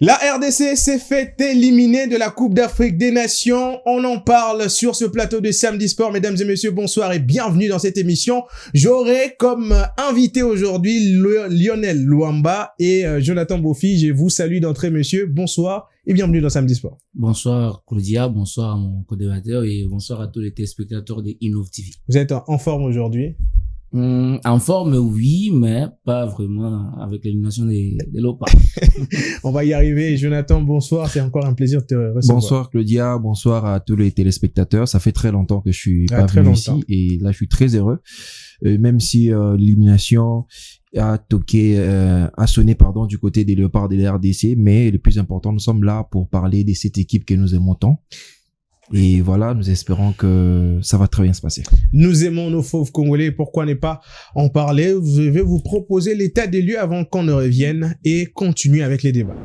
La RDC s'est fait éliminer de la Coupe d'Afrique des Nations. On en parle sur ce plateau de Samedi Sport. Mesdames et messieurs, bonsoir et bienvenue dans cette émission. J'aurai comme invité aujourd'hui Lionel Luamba et Jonathan Bofi. Je vous salue d'entrée, messieurs. Bonsoir et bienvenue dans Samedi Sport. Bonsoir Claudia, bonsoir à mon co-débatteur et bonsoir à tous les téléspectateurs de Innov TV. Vous êtes en forme aujourd'hui? En forme, oui, mais pas vraiment avec l'élimination des Léopards. On va y arriver. Jonathan, bonsoir. C'est encore un plaisir de te recevoir. Bonsoir Claudia, bonsoir à tous les téléspectateurs. Ça fait très longtemps que je suis pas venu ici et là je suis très heureux. Même si l'élimination a sonné du côté des Léopards de la RDC, mais le plus important, nous sommes là pour parler de cette équipe que nous aimons tant. Et voilà, nous espérons que ça va très bien se passer. Nous aimons nos fauves congolais, pourquoi ne pas en parler? Je vais vous proposer l'état des lieux avant qu'on ne revienne et continuer avec les débats.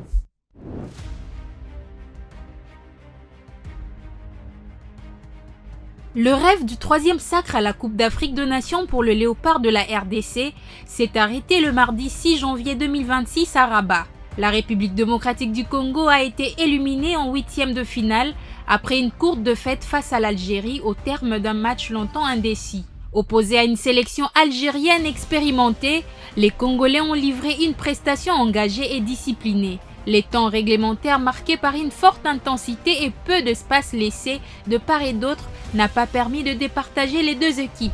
Le rêve du troisième sacre à la Coupe d'Afrique des Nations pour le Léopard de la RDC s'est arrêté le mardi 6 janvier 2026 à Rabat. La République démocratique du Congo a été éliminée en huitième de finale après une courte défaite face à l'Algérie au terme d'un match longtemps indécis. Opposés à une sélection algérienne expérimentée, les Congolais ont livré une prestation engagée et disciplinée. Les temps réglementaires marqués par une forte intensité et peu d'espace laissé de part et d'autre n'a pas permis de départager les deux équipes.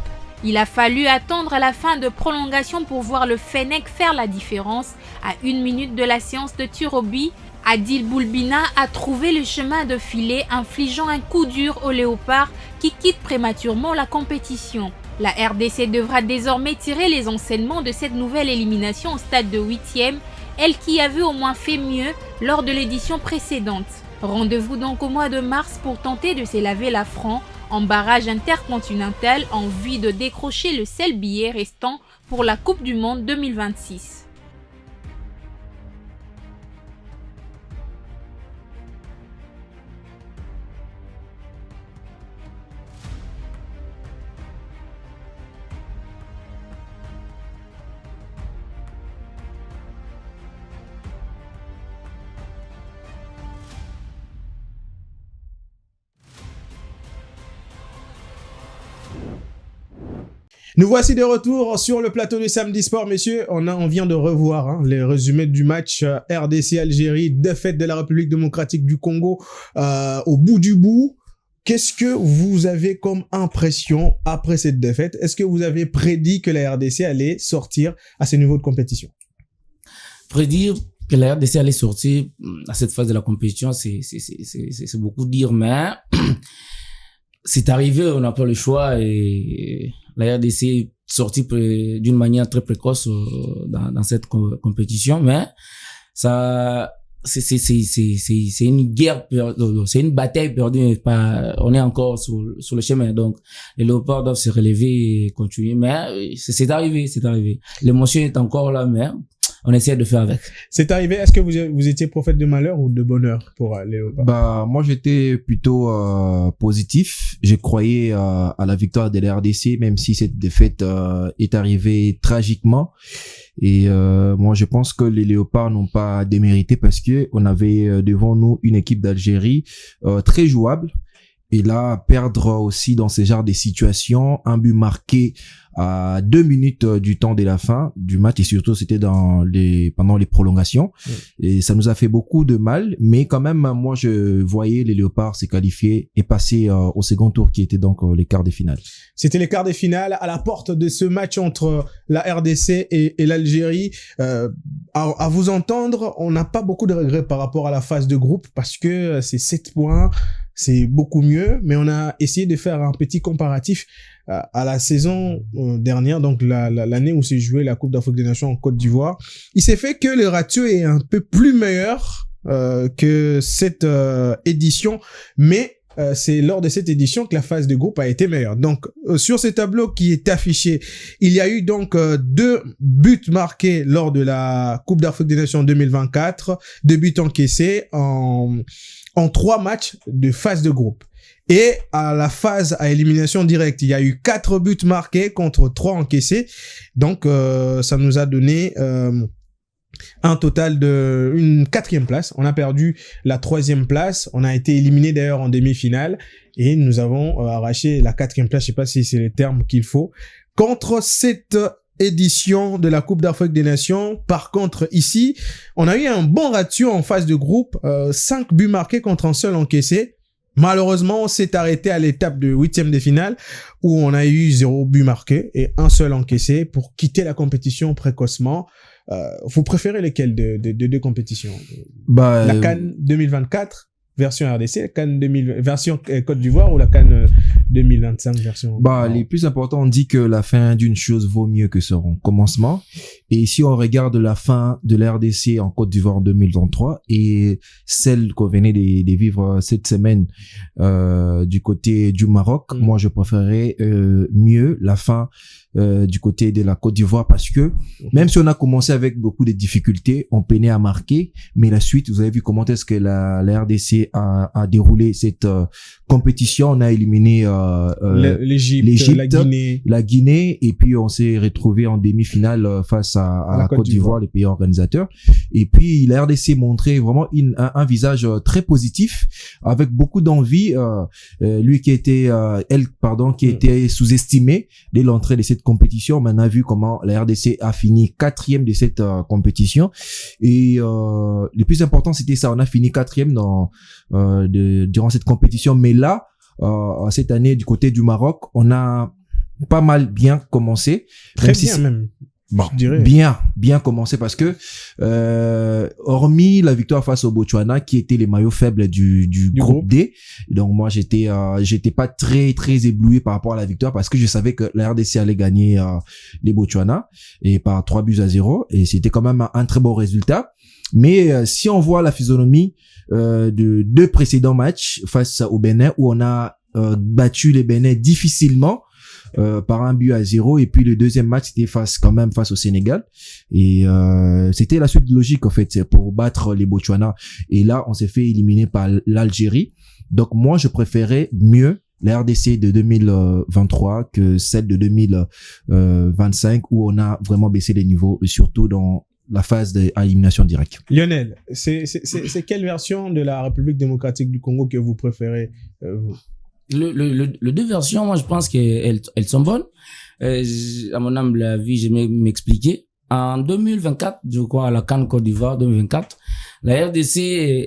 Il a fallu attendre à la fin de prolongation pour voir le Fennec faire la différence. À 1 minute de la séance de tir au but, Adil Boulbina a trouvé le chemin de filet, infligeant un coup dur aux Léopards qui quittent prématurément la compétition. La RDC devra désormais tirer les enseignements de cette nouvelle élimination au stade de 8e, elle qui avait au moins fait mieux lors de l'édition précédente. Rendez-vous donc au mois de mars pour tenter de s'élaver la franc en barrage intercontinental en vue de décrocher le seul billet restant pour la Coupe du Monde 2026. Nous voici de retour sur le plateau de Samedi Sport, messieurs. On vient de revoir les résumés du match RDC-Algérie, défaite de la République démocratique du Congo au bout du bout. Qu'est-ce que vous avez comme impression après cette défaite? Est-ce que vous avez prédit que la RDC allait sortir à ce niveau de compétition? Prédire que la RDC allait sortir à cette phase de la compétition, c'est beaucoup dire, mais c'est arrivé, on n'a pas le choix et la RDC est sortie d'une manière très précoce dans cette compétition, mais ça, c'est une guerre perdue, c'est une bataille perdue, on est encore sur le chemin, donc les Léopards doivent se relever et continuer, mais c'est arrivé. L'émotion est encore là, mais on essaie de faire avec. C'est arrivé. Est-ce que vous étiez prophète de malheur ou de bonheur pour les Léopards? Moi, j'étais plutôt positif. Je croyais à la victoire de la RDC, même si cette défaite est arrivée tragiquement. Et moi, je pense que les Léopards n'ont pas démérité parce que on avait devant nous une équipe d'Algérie très jouable. Et là, perdre aussi dans ce genre de situations, un but marqué à 2 minutes du temps de la fin du match, et surtout c'était pendant les prolongations. Et ça nous a fait beaucoup de mal, mais quand même, moi je voyais les Léopards se qualifier et passer au second tour qui était donc les quarts de finale. C'était les quarts de finale à la porte de ce match entre la RDC et l'Algérie. À vous entendre, on n'a pas beaucoup de regrets par rapport à la phase de groupe parce que c'est 7 points. C'est beaucoup mieux, mais on a essayé de faire un petit comparatif à la saison dernière, donc l'année où s'est jouée la Coupe d'Afrique des Nations en Côte d'Ivoire. Il s'est fait que le ratio est un peu plus meilleur que cette édition, mais c'est lors de cette édition que la phase de groupe a été meilleure. Donc, sur ce tableau qui est affiché, il y a eu donc 2 buts marqués lors de la Coupe d'Afrique des Nations 2024, 2 buts encaissés en 3 matchs de phase de groupe. Et à la phase à élimination directe, il y a eu 4 buts marqués contre 3 encaissés. Donc, ça nous a donné un total de une 4e place. On a perdu la 3e place. On a été éliminé d'ailleurs en demi-finale et nous avons arraché la 4e place. Je sais pas si c'est les termes qu'il faut. Contre cette édition de la Coupe d'Afrique des Nations, par contre, ici, on a eu un bon ratio en phase de groupe. 5 buts marqués contre un seul encaissé. Malheureusement, on s'est arrêté à l'étape de 8e de finale où on a eu 0 but marqué et un seul encaissé pour quitter la compétition précocement. Vous préférez lesquelles de deux compétitions? La CAN 2024 version RDC, la CAN 2000 version Côte d'Ivoire ou la CAN 2025 version? Les plus importants, on dit que la fin d'une chose vaut mieux que son commencement. Et si on regarde la fin de la RDC en Côte d'Ivoire en 2023 et celle qu'on venait de vivre cette semaine du côté du Maroc, moi je préférais mieux la fin du côté de la Côte d'Ivoire parce que même si on a commencé avec beaucoup de difficultés, on peinait à marquer, mais la suite, vous avez vu comment est-ce que la RDC a déroulé cette compétition. On a éliminé l'Égypte, la Guinée, et puis on s'est retrouvé en demi-finale face à la Côte d'Ivoire, les pays organisateurs. Et puis la RDC montrait vraiment un visage très positif, avec beaucoup d'envie. Lui qui était, qui était sous-estimé dès l'entrée de cette compétition. On a vu comment la RDC a fini 4e de cette compétition. Et le plus important, c'était ça. On a fini 4e durant cette compétition. Mais là, cette année, du côté du Maroc, on a pas mal bien commencé. Très bien même. Bon, bien commencé parce que hormis la victoire face au Botswana qui était les maillots faibles du groupe D, donc moi j'étais pas très ébloui par rapport à la victoire parce que je savais que la RDC allait gagner les Botswana et par 3-0 et c'était quand même un très beau résultat. Mais si on voit la physionomie de 2 précédents matchs face au Bénin où on a battu les Bénins difficilement par 1-0 et puis le deuxième match c'était face au Sénégal et c'était la suite logique en fait pour battre les Botswana et là on s'est fait éliminer par l'Algérie. Donc moi je préférais mieux la RDC de 2023 que celle de 2025 où on a vraiment baissé les niveaux surtout dans la phase d'élimination directe. Lionel, c'est quelle version de la République démocratique du Congo que vous préférez vous? Les 2 versions, moi je pense qu'elles sont bonnes. À mon humble avis, je vais m'expliquer. En 2024, je crois à la CAN Côte d'Ivoire 2024, la RDC,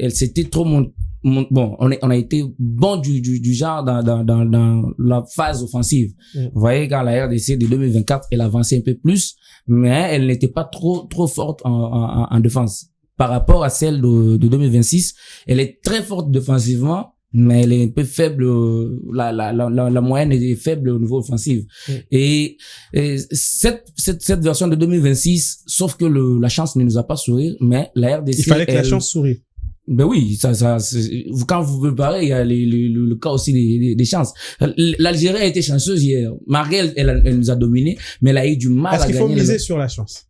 elle s'était trop bon, on a été bon du genre dans la phase offensive. Vous voyez, quand la RDC de 2024, elle avançait un peu plus, mais elle n'était pas trop forte en défense. Par rapport à celle de 2026, elle est très forte défensivement, mais elle est un peu faible, la moyenne est faible au niveau offensif. Et cette version de 2026, sauf que la chance ne nous a pas souri, mais la RDC... Il fallait que la chance sourie. Ben oui, quand vous préparez, il y a le cas aussi des chances. L'Algérie a été chanceuse hier. Marielle, elle nous a dominé, mais elle a eu du mal à gagner. Est-ce qu'il faut miser sur la chance?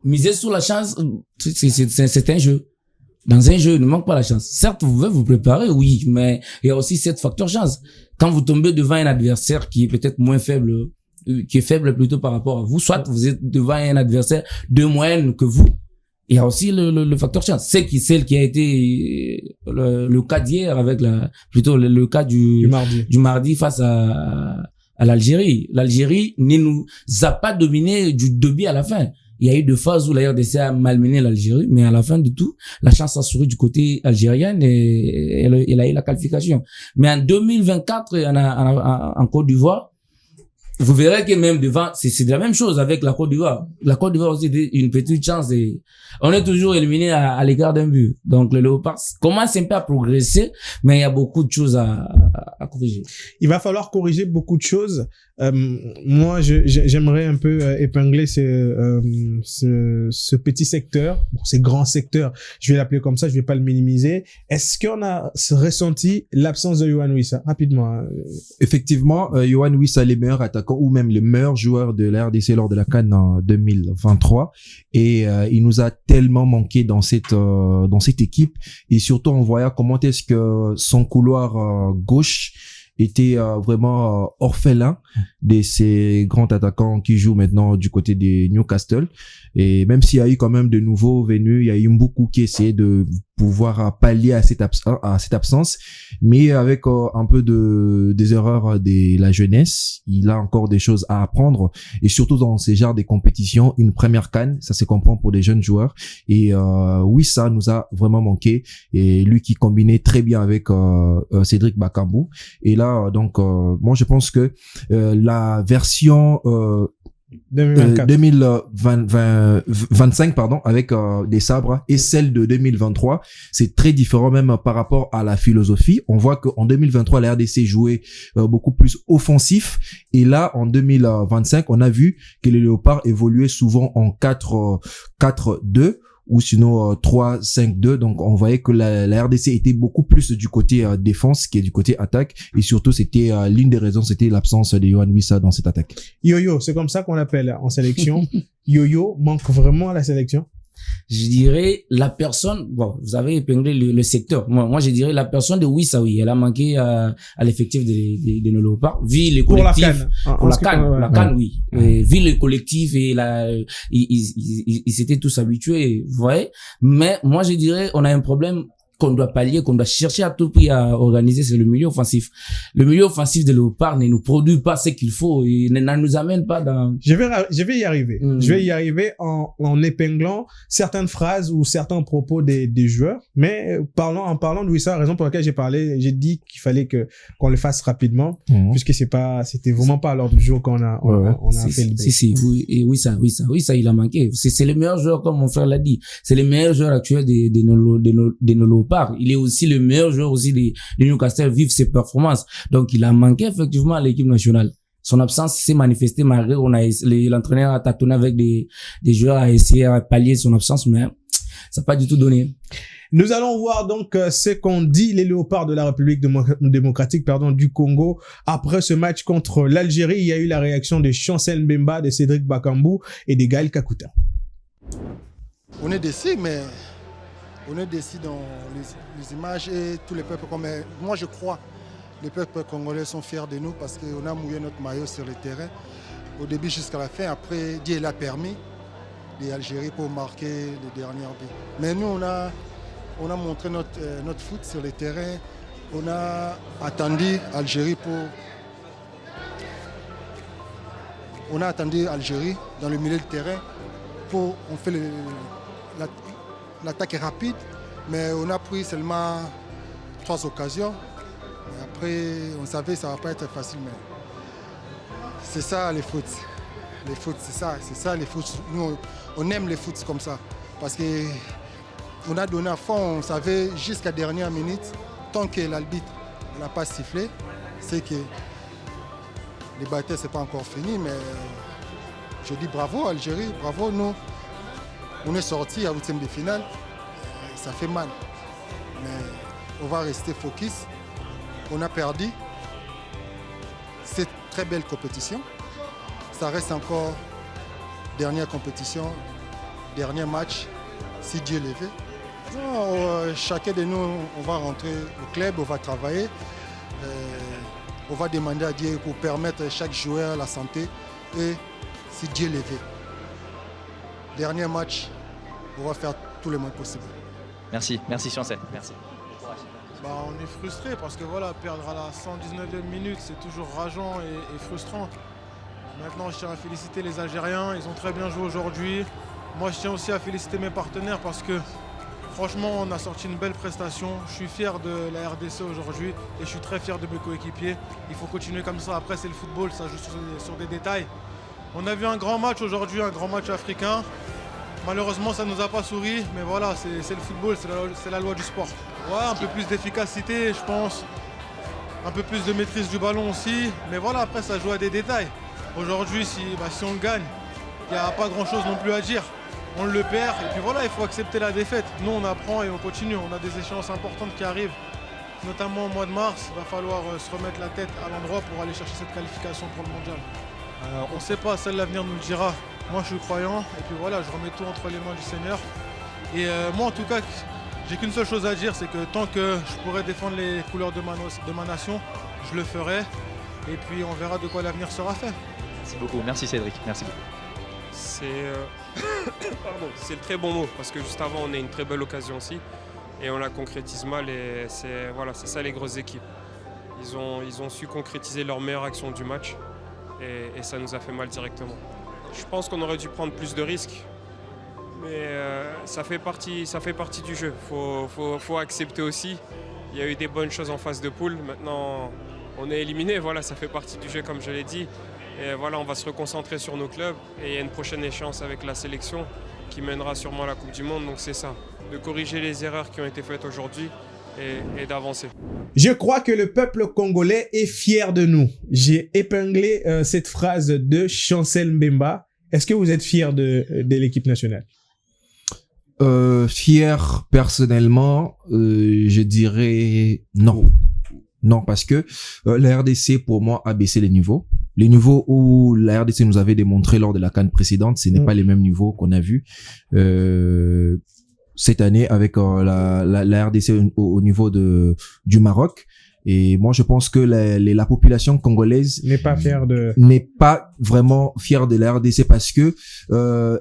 Miser sur la chance, c'est un jeu. Dans un jeu, il ne manque pas la chance. Certes, vous pouvez vous préparer, oui, mais il y a aussi cette facteur chance. Quand vous tombez devant un adversaire qui est peut-être moins faible, qui est faible plutôt par rapport à vous, soit vous êtes devant un adversaire de moyenne que vous, il y a aussi le facteur chance. Celle qui a été le cas d'hier avec le cas du mardi face à l'Algérie. L'Algérie ne nous a pas dominé du début à la fin. Il y a eu 2 phases où la RDC a malmené l'Algérie, mais à la fin du tout, la chance a souri du côté algérien et elle a eu la qualification. Mais en 2024, en Côte d'Ivoire, vous verrez que même devant, c'est de la même chose avec la Côte d'Ivoire. La Côte d'Ivoire aussi une petite chance on est toujours éliminé à l'égard d'un but. Donc le Léopard commence un peu à progresser, mais il y a beaucoup de choses à corriger. Il va falloir corriger beaucoup de choses. Moi, j'aimerais un peu épingler ce petit secteur, ces grands secteurs. Je vais l'appeler comme ça, je vais pas le minimiser. Est-ce qu'on a ressenti l'absence de Yohan Wissa? Rapidement. Effectivement, Yohan Wissa est le meilleur attaquant ou même le meilleur joueur de la RDC lors de la CAN en 2023 et il nous a tellement manqué dans cette équipe et surtout en voyant comment est-ce que son couloir gauche était vraiment orphelin de ces grands attaquants qui jouent maintenant du côté des Newcastle. Et même s'il y a eu quand même de nouveaux venus, il y a eu beaucoup qui essayaient de pouvoir pallier à cette absence, mais avec un peu des erreurs de la jeunesse, il a encore des choses à apprendre, et surtout dans ces genres de compétitions, une première CAN, ça se comprend pour des jeunes joueurs, et oui, ça nous a vraiment manqué, et lui qui combinait très bien avec Cédric Bakambu, et là, donc, moi je pense que la version 2025 pardon, avec des sabres, et celle de 2023, c'est très différent même par rapport à la philosophie. On voit qu'en 2023 la RDC jouait beaucoup plus offensif, et là en 2025 on a vu que les Léopards évoluaient souvent en 4-4-2 ou sinon 3-5-2. Donc on voyait que la RDC était beaucoup plus du côté défense que du côté attaque, et surtout c'était l'une des raisons, c'était l'absence de Yohan Wissa dans cette attaque. Yo-yo, c'est comme ça qu'on l'appelle en sélection. Yo-yo manque vraiment à la sélection. Je dirais la personne, bon, vous avez épinglé le secteur. Moi, je dirais la personne de Wissa, oui, elle a manqué à l'effectif de nos Léopards, vu les collectifs. Pour la CAN. La CAN, oui. Vu le collectif et ils s'étaient tous habitués, vous voyez. Mais moi, je dirais, on a un problème qu'on doit pallier, qu'on doit chercher à tout prix à organiser, c'est le milieu offensif. Le milieu offensif de Léopard ne nous produit pas ce qu'il faut et ne nous amène pas dans... Je vais y arriver. Je vais y arriver en épinglant certaines phrases ou certains propos des joueurs. Mais en parlant de Wissa, la raison pour laquelle j'ai dit qu'il fallait qu'on le fasse rapidement, puisque c'était vraiment pas à l'ordre du jour qu'on a fait le oui, ça, il a manqué. C'est le meilleur joueur, comme mon frère l'a dit. C'est le meilleur joueur actuel de nos part. Il est aussi le meilleur joueur aussi de Newcastle, vive ses performances. Donc, il a manqué effectivement à l'équipe nationale. Son absence s'est manifestée malgré l'entraîneur a tâtonné avec des joueurs à essayer à pallier son absence, mais ça n'a pas du tout donné. Nous allons voir donc ce qu'ont dit les Léopards de la République démocratique du Congo après ce match contre l'Algérie. Il y a eu la réaction de Chancel Mbemba, de Cédric Bakambu et de Gaël Kakuta. On est déçus, mais on est déçus dans les images, et tous les peuples, moi je crois, les peuples congolais sont fiers de nous parce qu'on a mouillé notre maillot sur le terrain au début jusqu'à la fin. Après, Dieu l'a permis, l'Algérie, pour marquer les dernières buts. Mais nous, on a montré notre foot sur le terrain. On a attendu Algérie dans le milieu de terrain on fait l'attaque est rapide, mais on a pris seulement 3 occasions. Et après, on savait que ça ne va pas être facile, mais c'est ça les foot. Les foot, c'est ça les foot. Nous, on aime les foot comme ça. Parce qu'on a donné à fond, on savait jusqu'à la dernière minute, tant que l'arbitre n'a pas sifflé, c'est que les batailles, ce n'est pas encore fini, mais je dis bravo Algérie, bravo nous. On est sorti à 8e de finale, ça fait mal, mais on va rester focus. On a perdu cette très belle compétition. Ça reste encore dernière compétition, dernier match, si Dieu le veut. Chacun de nous, on va rentrer au club, on va travailler. On va demander à Dieu pour permettre à chaque joueur la santé, et si Dieu le veut. Dernier match, on va faire tout le monde possible. Merci Chancel. Merci. On est frustré parce que voilà, perdre à la 119e minute, c'est toujours rageant et frustrant. Maintenant, je tiens à féliciter les Algériens, ils ont très bien joué aujourd'hui. Moi, je tiens aussi à féliciter mes partenaires parce que franchement, on a sorti une belle prestation. Je suis fier de la RDC aujourd'hui et je suis très fier de mes coéquipiers. Il faut continuer comme ça. Après, c'est le football, ça joue sur des détails. On a vu un grand match aujourd'hui, un grand match africain. Malheureusement, ça ne nous a pas souri, mais voilà, c'est le football, c'est la loi du sport. Ouais, un peu plus d'efficacité, je pense. Un peu plus de maîtrise du ballon aussi. Mais voilà, après, ça joue à des détails. Aujourd'hui, si on gagne, il n'y a pas grand-chose non plus à dire. On le perd, et puis voilà, il faut accepter la défaite. Nous, on apprend et on continue. On a des échéances importantes qui arrivent, notamment au mois de mars. Il va falloir se remettre la tête à l'endroit pour aller chercher cette qualification pour le mondial. On ne sait pas, seul l'avenir nous le dira. Moi, je suis croyant, et puis voilà, je remets tout entre les mains du Seigneur. Et moi, en tout cas, j'ai qu'une seule chose à dire, c'est que tant que je pourrai défendre les couleurs de ma nation, je le ferai. Et puis on verra de quoi l'avenir sera fait. Merci beaucoup. Merci Cédric. Merci beaucoup. C'est le très bon mot parce que juste avant on a une très belle occasion aussi et on la concrétise mal et c'est ça les grosses équipes. Ils ont su concrétiser leur meilleure action du match et ça nous a fait mal directement. Je pense qu'on aurait dû prendre plus de risques, mais ça fait partie du jeu. Faut accepter aussi. Il y a eu des bonnes choses en phase de poule. Maintenant on est éliminé. Voilà, ça fait partie du jeu comme je l'ai dit. Et voilà, on va se reconcentrer sur nos clubs et il y a une prochaine échéance avec la sélection qui mènera sûrement à la Coupe du Monde. Donc c'est ça, de corriger les erreurs qui ont été faites aujourd'hui et d'avancer. Je crois que le peuple congolais est fier de nous. J'ai épinglé cette phrase de Chancel Mbemba. Est-ce que vous êtes fier de l'équipe nationale? Fier personnellement, je dirais non. Non, parce que la RDC, pour moi, a baissé les niveaux. Les niveaux où la RDC nous avait démontré lors de la CAN précédente, ce n'est pas les mêmes niveaux qu'on a vus cette année avec la RDC au niveau du Maroc. Et moi, je pense que la population congolaise n'est pas vraiment fière de la RDC parce que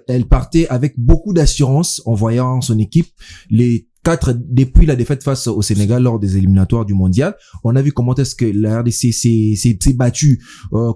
elle partait avec beaucoup d'assurance en voyant son équipe. Depuis la défaite face au Sénégal lors des éliminatoires du mondial, on a vu comment est-ce que la RDC s'est battue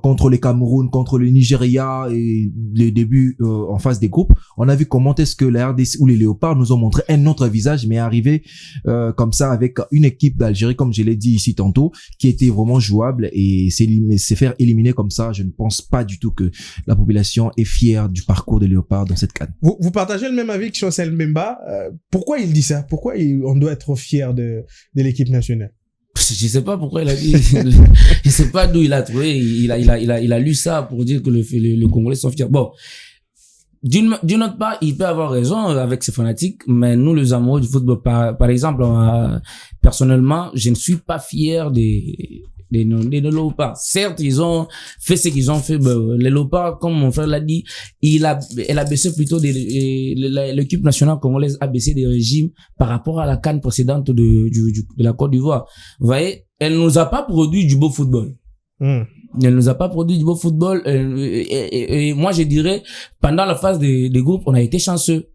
contre le Cameroun, contre le Nigeria et les débuts en phase des groupes. On a vu comment est-ce que la RDC ou les Léopards nous ont montré un autre visage, mais arrivé comme ça avec une équipe d'Algérie, comme je l'ai dit ici tantôt, qui était vraiment jouable et s'est faire éliminer comme ça. Je ne pense pas du tout que la population est fière du parcours des Léopards dans cette CAN. Vous partagez le même avis que Chancel Mbemba. Pourquoi il dit ça? Pourquoi on doit être fier de l'équipe nationale? Je sais pas pourquoi il a dit. Je sais pas d'où il a trouvé. Il a lu ça pour dire que le Congolais sont fiers. Bon. D'une autre part, il peut avoir raison avec ses fanatiques, mais nous, les amoureux du football, par exemple, personnellement, je ne suis pas fier des Léopards. Certes, ils ont fait ce qu'ils ont fait. Les Léopards, comme mon frère l'a dit, elle a baissé plutôt l'équipe nationale congolaise a baissé des régimes par rapport à la CAN précédente de la Côte d'Ivoire. Vous voyez, elle nous a pas produit du beau football. Elle nous a pas produit du beau football. Et moi, je dirais, pendant la phase des groupes, on a été chanceux.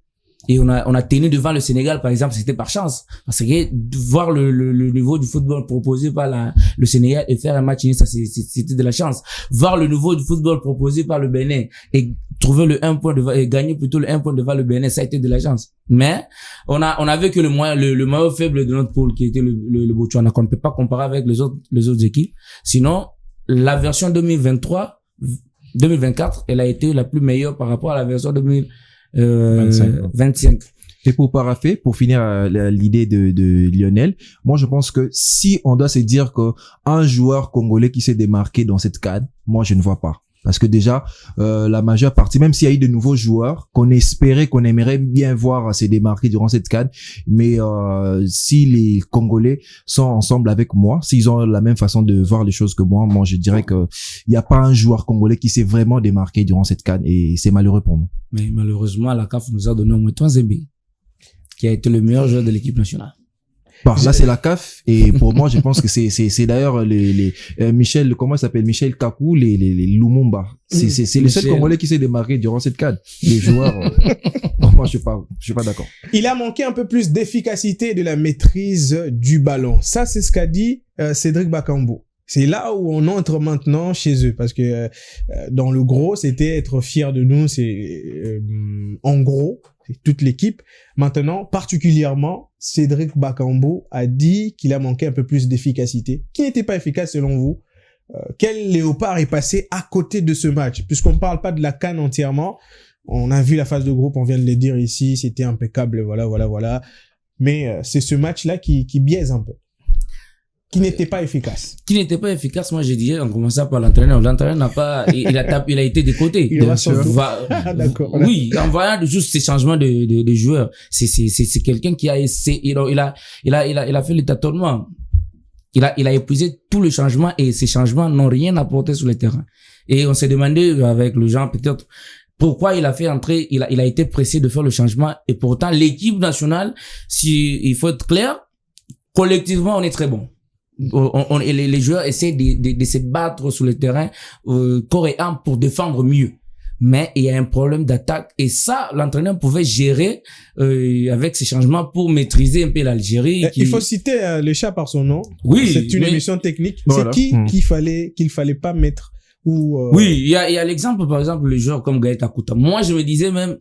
Et on a tenu devant le Sénégal, par exemple, c'était par chance. Parce que voir le niveau du football proposé par le Sénégal et faire un match nul, ça, c'était de la chance. Voir le niveau du football proposé par le Bénin et trouver le 1 point et gagner plutôt le 1 point devant le Bénin, ça a été de la chance. Mais, on a vu que le maillot faible de notre poule, qui était le Botswana, qu'on ne peut pas comparer avec les autres équipes. Sinon, la version 2024, elle a été la plus meilleure par rapport à la version 25. Et pour finir l'idée de Lionel, moi je pense que si on doit se dire qu'un joueur congolais qui s'est démarqué dans cette CAN, moi je ne vois pas. Parce que déjà, la majeure partie, même s'il y a eu de nouveaux joueurs qu'on aimerait bien voir se démarquer durant cette CAN, mais si les Congolais sont ensemble avec moi, s'ils ont la même façon de voir les choses que moi je dirais que il n'y a pas un joueur congolais qui s'est vraiment démarqué durant cette CAN et c'est malheureux pour nous. Mais malheureusement, la CAF nous a donné au moins Zembe, qui a été le meilleur joueur de l'équipe nationale. Là, c'est la CAF. Et pour moi, je pense que c'est d'ailleurs Michel, comment il s'appelle? Michel Kakou, les Lumumba. C'est le seul Congolais qui s'est démarqué durant cette CAN. Les joueurs, moi, je suis pas d'accord. Il a manqué un peu plus d'efficacité et de la maîtrise du ballon. Ça, c'est ce qu'a dit Cédric Bakambu. C'est là où on entre maintenant chez eux, parce que dans le gros, c'était être fier de nous, c'est en gros, c'est toute l'équipe. Maintenant, particulièrement, Cédric Bakambu a dit qu'il a manqué un peu plus d'efficacité. Qui n'était pas efficace selon vous? Quel Léopard est passé à côté de ce match? Puisqu'on ne parle pas de la CAN entièrement, on a vu la phase de groupe, on vient de le dire ici, c'était impeccable, voilà. Mais c'est ce match-là qui biaise un peu. Qui n'était pas efficace. Moi, je dirais, en commençant par l'entraîneur. L'entraîneur n'a pas, il a été de côté. D'accord. Oui, en voyant juste ces changements de joueurs. C'est quelqu'un qui a essayé, il a fait le tâtonnement. Il a épuisé tout le changement et ces changements n'ont rien apporté sur le terrain. Et on s'est demandé avec le genre, peut-être, pourquoi il a fait entrer, il a été pressé de faire le changement. Et pourtant, l'équipe nationale, il faut être clair, collectivement, on est très bon. et les joueurs essaient de se battre sur le terrain corps et âme pour défendre mieux. Mais il y a un problème d'attaque et ça, l'entraîneur pouvait gérer avec ces changements pour maîtriser un peu l'Algérie. Il faut citer le chat par son nom. Oui, c'est une émission technique. Voilà. C'est qu'il fallait pas mettre ou Oui, il y a l'exemple, par exemple, le joueur comme Gaël Kakuta. Moi, je me disais même,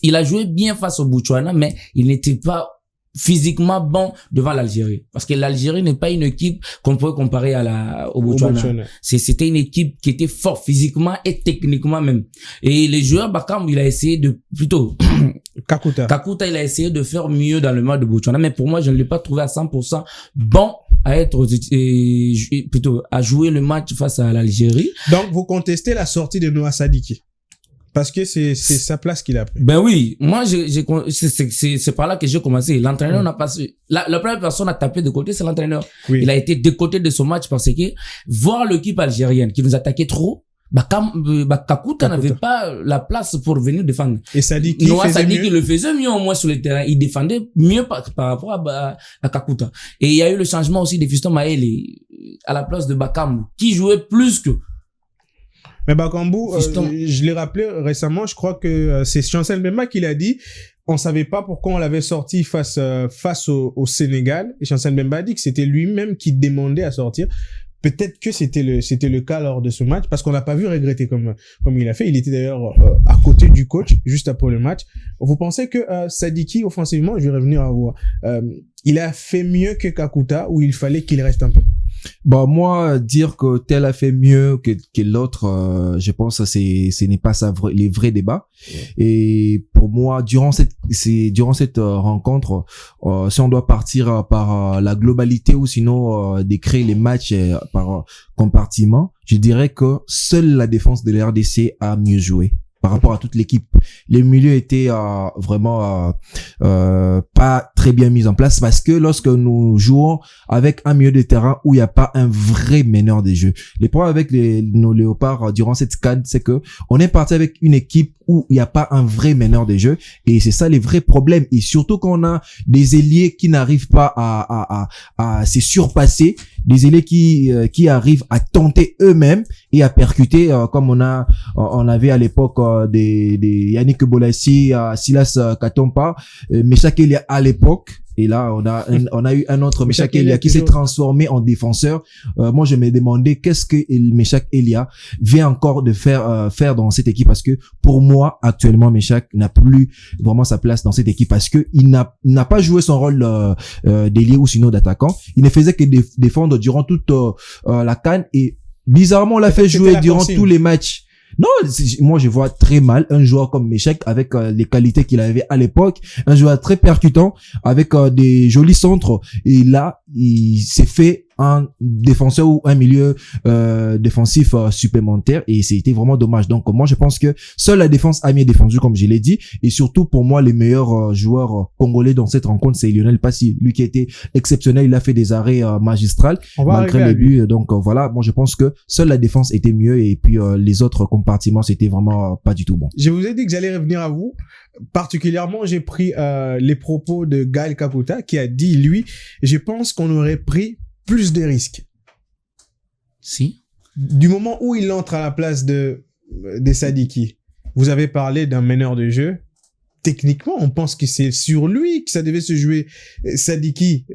il a joué bien face au Botswana, mais il n'était pas physiquement bon devant l'Algérie. Parce que l'Algérie n'est pas une équipe qu'on pourrait comparer au Botswana. C'était une équipe qui était forte physiquement et techniquement même. Et les joueurs, Bakam, il a essayé Kakuta, il a essayé de faire mieux dans le match de Botswana. Mais pour moi, je ne l'ai pas trouvé à 100% bon à jouer le match face à l'Algérie. Donc, vous contestez la sortie de Noah Sadiki? Parce que c'est sa place qu'il a pris. Ben oui, moi c'est par là que j'ai commencé. L'entraîneur n'a pas la première personne à taper de côté, c'est l'entraîneur. Oui. Il a été de côté de ce match parce que voir l'équipe algérienne qui nous attaquait trop, Kakuta n'avait pas la place pour venir défendre. Et Sadiki le faisait mieux au moins sur le terrain, il défendait mieux par rapport à Kakuta. Et il y a eu le changement aussi de Fiston Maël à la place de Bakam qui jouait plus que. Mais Bakambu, je l'ai rappelé récemment, je crois que c'est Chancel Mbemba qui l'a dit. On savait pas pourquoi on l'avait sorti face au Sénégal. Et Chancel Mbemba a dit que c'était lui-même qui demandait à sortir. Peut-être que c'était le cas lors de ce match parce qu'on l'a pas vu regretter comme il a fait. Il était d'ailleurs à côté du coach juste après le match. Vous pensez que Sadiki offensivement, je vais revenir à vous, il a fait mieux que Kakuta ou il fallait qu'il reste un peu? Bah moi, dire que tel a fait mieux que l'autre, je pense que ce n'est pas ça les vrais débats. Et pour moi, durant cette rencontre, si on doit partir par la globalité ou sinon décrire les matchs par compartiment, je dirais que seule la défense de la RDC a mieux joué par rapport à toute l'équipe. Les milieux étaient vraiment pas très bien mis en place parce que lorsque nous jouons avec un milieu de terrain où il n'y a pas un vrai meneur des jeux. Les problèmes avec nos Léopards durant cette CAN, c'est que on est parti avec une équipe où il n'y a pas un vrai meneur des jeux et c'est ça les vrais problèmes. Et surtout quand on a des ailiers qui n'arrivent pas à se surpasser, des ailiers qui arrivent à tenter eux-mêmes et à percuter comme on avait à l'époque des Yannick Bolassi, Silas Katompa, Meshak Elia à l'époque. Et là, on a eu un autre Meshak Elia qui s'est transformé en défenseur. Moi, je me demandais qu'est-ce que Meshak Elia vient encore de faire dans cette équipe parce que pour moi, actuellement, Meshak n'a plus vraiment sa place dans cette équipe parce que il n'a pas joué son rôle d'ailier ou sinon d'attaquant. Il ne faisait que défendre durant toute la CAN et bizarrement, on l'a fait jouer durant tous les matchs. Non, moi je vois très mal un joueur comme Meshak avec les qualités qu'il avait à l'époque, un joueur très percutant avec des jolis centres et là il s'est fait un défenseur ou un milieu défensif supplémentaire et c'était vraiment dommage. Donc moi je pense que seule la défense a mieux défendu comme je l'ai dit et surtout pour moi les meilleurs joueurs congolais dans cette rencontre c'est Lionel Passy, lui qui était exceptionnel, il a fait des arrêts magistrales malgré les buts. Donc voilà, moi je pense que seule la défense était mieux et puis les autres compartiments c'était vraiment pas du tout bon. Je vous ai dit que j'allais revenir à vous. Particulièrement, j'ai pris les propos de Gaël Kakuta qui a dit lui, je pense qu'on aurait pris plus de risques. Si. Du moment où il entre à la place de Sadiki, vous avez parlé d'un meneur de jeu. Techniquement, on pense que c'est sur lui que ça devait se jouer. Sadiki,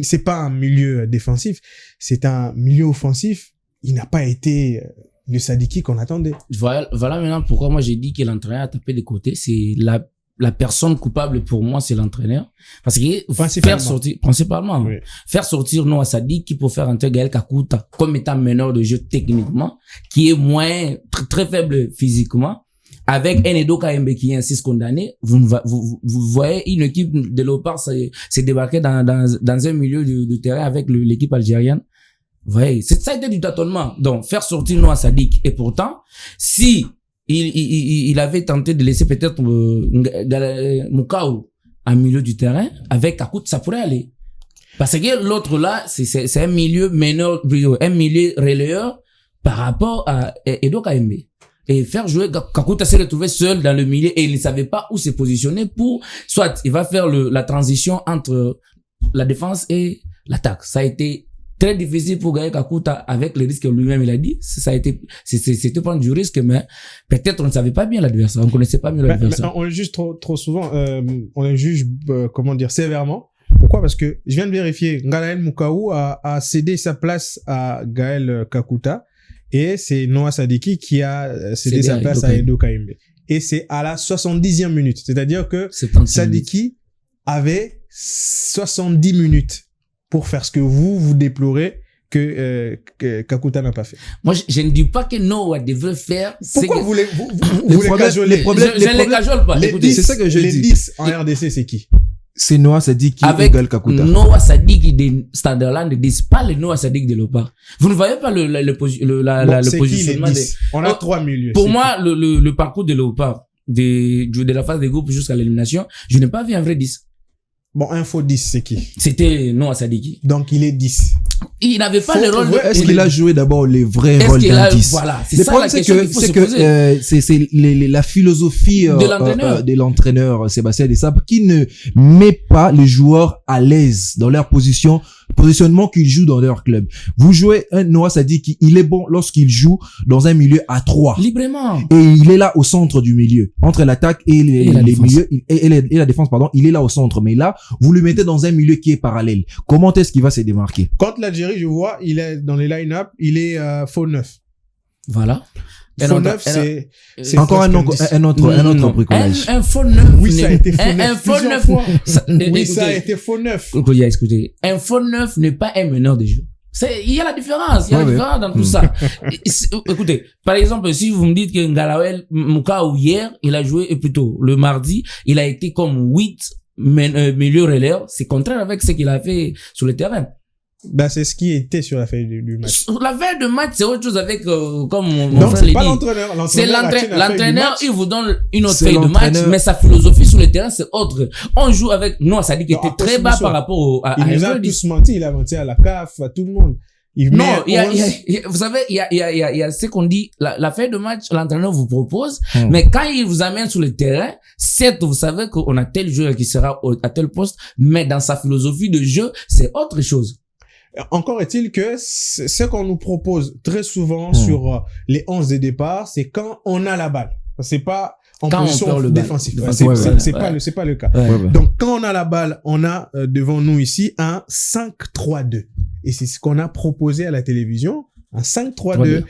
c'est pas un milieu défensif, c'est un milieu offensif. Il n'a pas été le Sadiki qu'on attendait. Voilà maintenant pourquoi moi j'ai dit que l'entraîneur a tapé des côtés. C'est la personne coupable pour moi, c'est l'entraîneur. Parce que principalement, oui. Faire sortir Noah Sadiki pour faire entrer Gaël Kakuta comme étant meneur de jeu techniquement, qui est moins, très faible physiquement, avec Enedo Kayembe qui est un 6 condamné, vous voyez une équipe de Léopard s'est débarquée dans un milieu de terrain avec l'équipe algérienne. Vous voyez, ça a été du tâtonnement. Donc, faire sortir Noah Sadiki. Et pourtant, si il avait tenté de laisser peut-être Moukao en milieu du terrain, avec Kakuta, ça pourrait aller. Parce que l'autre là, c'est un milieu meneur, un milieu relayeur par rapport à Edo Kayembe. Et faire jouer Kakuta s'est retrouvé seul dans le milieu et il ne savait pas où se positionner pour, soit il va faire la transition entre la défense et l'attaque. Ça a été très difficile pour gagner Kakuta avec le risque que lui-même il a dit. C'était prendre du risque, mais peut-être on ne savait pas bien l'adversaire, on connaissait pas bien l'adversaire. On le juge trop souvent, on le juge, comment dire, sévèrement. Pourquoi? Parce que je viens de vérifier, Ngalael Mukaou a cédé sa place à Gaël Kakuta et c'est Noah Sadiki qui a cédé sa place à Edo Kaimbe. Et c'est à la 70e minute. C'est-à-dire que Sadiki avait 70 minutes pour faire ce que vous déplorez que Kakuta n'a pas fait. Moi, je ne dis pas que Noah devrait faire. Pourquoi vous les cajolez? Je ne les cajole pas. Écoutez, c'est ça que je dis. Les 10 en RDC, c'est qui? C'est Noah Sadiki avec égale Kakuta. Noah Sadiki de Standerland ne disent pas le Noah Sadiki de Léopard. Vous ne voyez pas le positionnement On a 3 milieux. Pour moi, le parcours de Léopard, de la phase des groupes jusqu'à l'élimination, je n'ai pas vu un vrai 10. Bon, info 10, c'est qui? C'était Noah Sadiki. Donc, il est 10. Il n'avait pas le rôle de... Est-ce qu'il a joué d'abord les vrais rôles d'un 10? Voilà, c'est ça la question qu'il faut se poser. C'est la philosophie de l'entraîneur Sébastien Desabre qui ne met pas les joueurs à l'aise dans leur positionnement qu'ils jouent dans leur club. Vous jouez un Noah Sadiki, il est bon lorsqu'il joue dans un milieu à 3. Librement. Et il est là au centre du milieu. Entre l'attaque et les milieux, et la défense, pardon, il est là au centre. Mais là, vous le mettez dans un milieu qui est parallèle. Comment est-ce qu'il va se démarquer? Contre l'Algérie, je vois, il est dans les line-up, il est faux 9. Voilà. Faux 9, c'est encore un autre bricolage. Un faux 9. Oui, ça a été faux 9. Un faux 9. Oui, ça a été faux 9. Écoutez, un faux 9 n'est pas un meneur de jeu. Il y a la différence. Il y a la différence dans tout ça. Écoutez, par exemple, si vous me dites que Ngalael Mukaou hier, il a joué, plutôt le mardi, il a été comme 8 milieu relais, c'est contraire avec ce qu'il a fait sur le terrain. Bah, c'est ce qui était sur la feuille du match. La feuille de match, c'est autre chose avec, comme mon donc, frère l'a dit. c'est pas l'entraîneur. C'est l'entraîneur, il vous donne une autre feuille de match, mais sa philosophie sur le terrain, c'est autre. On joue avec, non, ça dit qu'il était très bas par rapport à il nous a tous menti, il a menti à la CAF, à tout le monde. Vous savez, il y a ce qu'on dit, la feuille de match, l'entraîneur vous propose, mais quand il vous amène sur le terrain, certes, vous savez qu'on a tel joueur qui sera à tel poste, mais dans sa philosophie de jeu, c'est autre chose. Encore est-il que ce qu'on nous propose très souvent sur les 11 de départ, c'est quand on a la balle. C'est pas en position défensive. C'est pas le cas. Donc, quand on a la balle, on a devant nous ici un 5-3-2. Et c'est ce qu'on a proposé à la télévision. Un 5-3-2,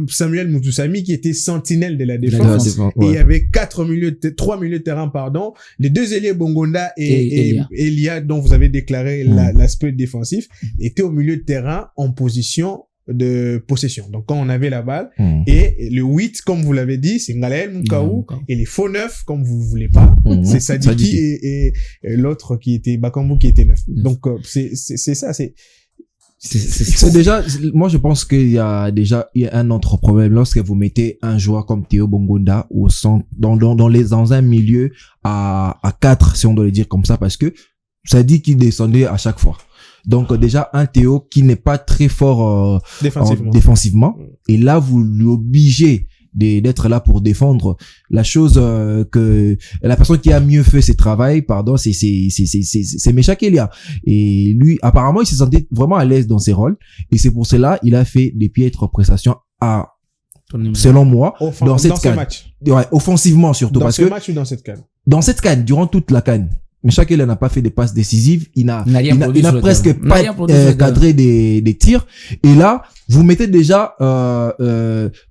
Samuel Moutoussamy qui était sentinelle de la défense. Et il y avait 3 milieux de terrain, pardon. Les 2 ailiers Bongonda et Elia, dont vous avez déclaré l'aspect défensif, étaient au milieu de terrain en position de possession. Donc, quand on avait la balle, et le 8, comme vous l'avez dit, c'est Ngalael Mukaou, et les faux 9, comme vous ne voulez pas, c'est Sadiki et l'autre qui était Bakambu qui était 9. Donc, c'est ça, c'est déjà, moi je pense qu'il y a un autre problème lorsque vous mettez un joueur comme Théo Bongonda au centre, dans un milieu à 4, si on doit le dire comme ça, parce que ça dit qu'il descendait à chaque fois. Donc déjà un Théo qui n'est pas très fort défensivement, et là vous l'obligez d'être là pour défendre la chose que la personne qui a mieux fait ses travail, pardon, c'est Mecha Kelia. Et lui, apparemment, il se sentait vraiment à l'aise dans ses rôles. Et c'est pour cela, il a fait des piètres prestations selon moi, dans cette CAN. Ouais, offensivement surtout. Dans ce match ou dans cette CAN? Dans cette CAN, durant toute la CAN. Mecha Kelia n'a pas fait des passes décisives. Il n'a presque pas cadré des tirs. Et là, vous mettez déjà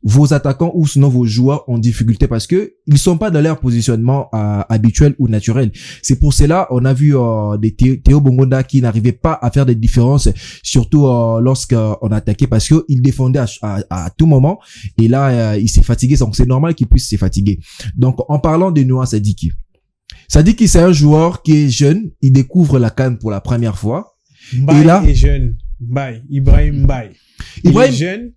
vos attaquants ou sinon vos joueurs en difficulté parce que ils sont pas dans leur positionnement habituel ou naturel. C'est pour cela on a vu des Théo Bongonda qui n'arrivaient pas à faire des différences, surtout lorsqu'on attaquait parce que il défendait à tout moment. Et là, il s'est fatigué. Donc c'est normal qu'il puisse se fatiguer. Donc en parlant de Noah Sadiki, c'est un joueur qui est jeune. Il découvre la CAN pour la première fois. Mbaye est jeune. Ibrahim Mbaye. Ibrahim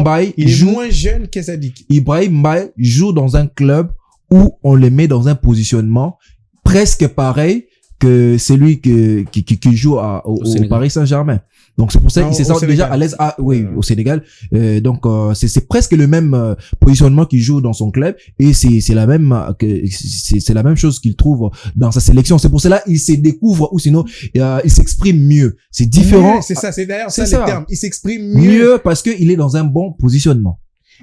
Mbaye il est moins jeune que Sadiki. Ibrahim Mbaye joue dans un club où on le met dans un positionnement presque pareil que celui qui joue au Paris Saint-Germain. Donc c'est pour ça Non, qu'ils se au sentent déjà Sénégal. à l'aise. Ah oui, au Sénégal. Donc c'est presque le même positionnement qu'il joue dans son club et c'est la même c'est la même chose qu'il trouve dans sa sélection. C'est pour cela il se découvre ou sinon il s'exprime mieux. C'est différent. Ouais, c'est ça, c'est d'ailleurs C'est ça ça. le terme. Il s'exprime Mieux parce que il est dans un bon positionnement.